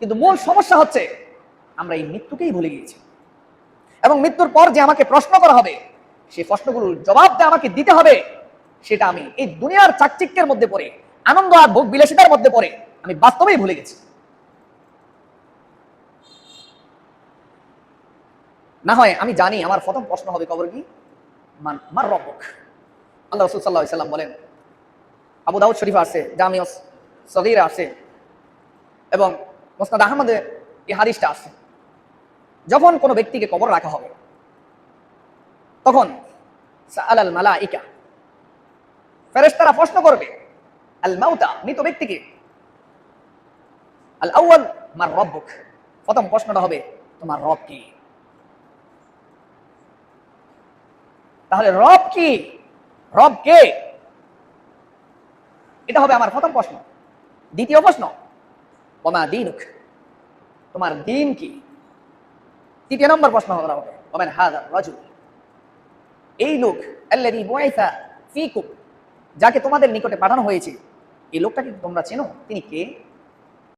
কিন্তু মূল সমস্যা হচ্ছে আমরা এই মৃত্যুকেই ভুলে গিয়েছি, এবং মৃত্যুর পর যে আমাকে প্রশ্ন করা হবে, সেই প্রশ্নগুলোর জবাব যে আমাকে দিতে হবে, সেটা আমি এই দুনিয়ার চাকচিক্যের মধ্যে পড়ে, আনন্দ আর ভোগ বিলাসিতার মধ্যে পড়ে আমি বাস্তবেই ভুলে গেছি। না হয় আমি জানি আমার প্রথম প্রশ্ন হবে কবর কি, মার রব্বুক। আল্লাহ রাসূল সাল্লাল্লাহু আলাইহি সাল্লাম বলেন, আবু দাউদ শরীফে আছে, জামিউস সগীরা আছে, এবং মুসনাদ আহমদে এই হাদিসটা আছে, যখন কোনো ব্যক্তিকে কবর রাখা হবে তখন সাআলাল মালাইকা, ফেরেশতারা প্রশ্ন করবে আল মাউতা, মৃত ব্যক্তিকে, আল আউয়াল মার রব্বুক, প্রথম প্রশ্নটা হবে তোমার রব কি। তাহলে রব কি, রব কে, এটা হবে আমার প্রথম প্রশ্ন। দ্বিতীয় প্রশ্ন ওমা দীনুক, তোমার দিন কি। তৃতীয় নম্বর প্রশ্ন করা হবে ওমান হাযা রাজুল, এই লোক আল্লাযী বুইসা ফীকুম, যাকে তোমাদের নিকটে পাঠানো হয়েছে, এই লোকটাকে তোমরা চেনো, তিনি কে।